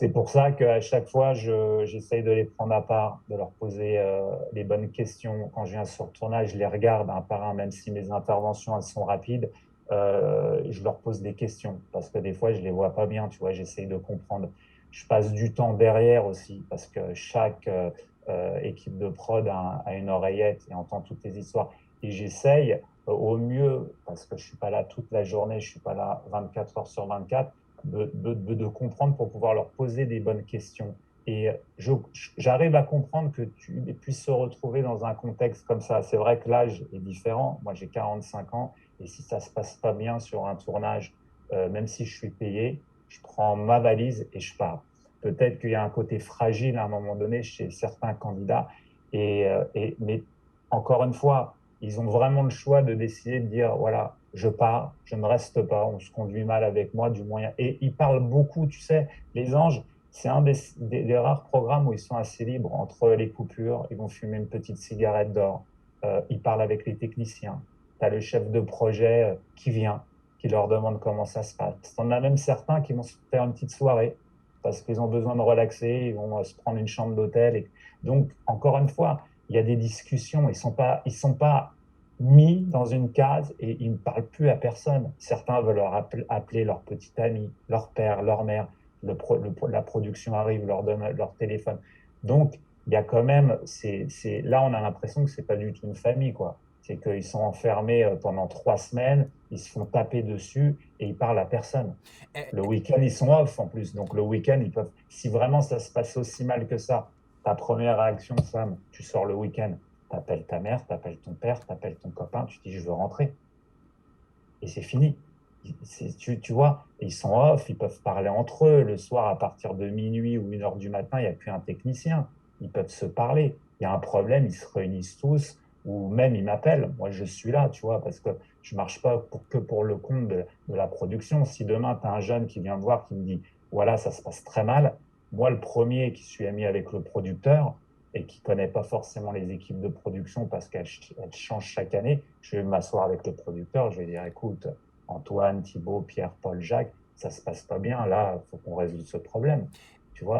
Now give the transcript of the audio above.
C'est pour ça qu'à chaque fois, j'essaye de les prendre à part, de leur poser les bonnes questions. Quand je viens sur le tournage, je les regarde un par un, même si mes interventions elles sont rapides. Je leur pose des questions parce que des fois, je les vois pas bien. Tu vois, j'essaye de comprendre. Je passe du temps derrière aussi parce que chaque équipe de prod a une oreillette et entend toutes les histoires. Et j'essaye au mieux, parce que je suis pas là toute la journée, je suis pas là 24 heures sur 24 de comprendre pour pouvoir leur poser des bonnes questions. Et j'arrive à comprendre que tu puisses se retrouver dans un contexte comme ça. C'est vrai que l'âge est différent. Moi, j'ai 45 ans et si ça se passe pas bien sur un tournage, même si je suis payé, je prends ma valise et je pars. Peut-être qu'il y a un côté fragile à un moment donné chez certains candidats. Mais encore une fois, ils ont vraiment le choix de décider de dire, voilà, je pars, je ne reste pas, on se conduit mal avec moi, du moyen. Et ils parlent beaucoup, tu sais, les anges, c'est un des rares programmes où ils sont assez libres entre les coupures, ils vont fumer une petite cigarette d'or, ils parlent avec les techniciens. Tu as le chef de projet qui vient, qui leur demande comment ça se passe. On a même certains qui vont se faire une petite soirée parce qu'ils ont besoin de relaxer, ils vont se prendre une chambre d'hôtel. Donc, encore une fois, il y a des discussions, ils sont pas mis dans une case et ils ne parlent plus à personne. Certains veulent appeler leur petit ami, leur père, leur mère. La production arrive, leur donne leur téléphone. Donc, il y a quand même, là, on a l'impression que c'est pas du tout une famille, quoi. C'est qu'ils sont enfermés pendant 3 semaines, ils se font taper dessus et ils parlent à personne. Eh, Le week-end, ils sont off en plus. Donc, le week-end, ils peuvent, si vraiment ça se passe aussi mal que ça, ta première réaction, Sam, tu sors le week-end, t'appelles ta mère, t'appelles ton père, t'appelles ton copain, tu dis je veux rentrer. Et c'est fini. Tu vois, ils sont off, ils peuvent parler entre eux. Le soir, à partir de minuit ou 1 heure du matin, il n'y a plus un technicien. Ils peuvent se parler. Il y a un problème, ils se réunissent tous, ou même ils m'appellent. Moi, je suis là, tu vois, parce que je marche pas que pour le compte de la production. Si demain, tu as un jeune qui vient me voir, qui me dit, voilà, ça se passe très mal, moi, le premier qui suis ami avec le producteur, et qui ne connaît pas forcément les équipes de production parce qu'elles changent chaque année, je vais m'asseoir avec le producteur, je vais dire, écoute, Antoine, Thibaut, Pierre, Paul, Jacques, ça se passe pas bien, là, il faut qu'on résolve ce problème. Tu vois,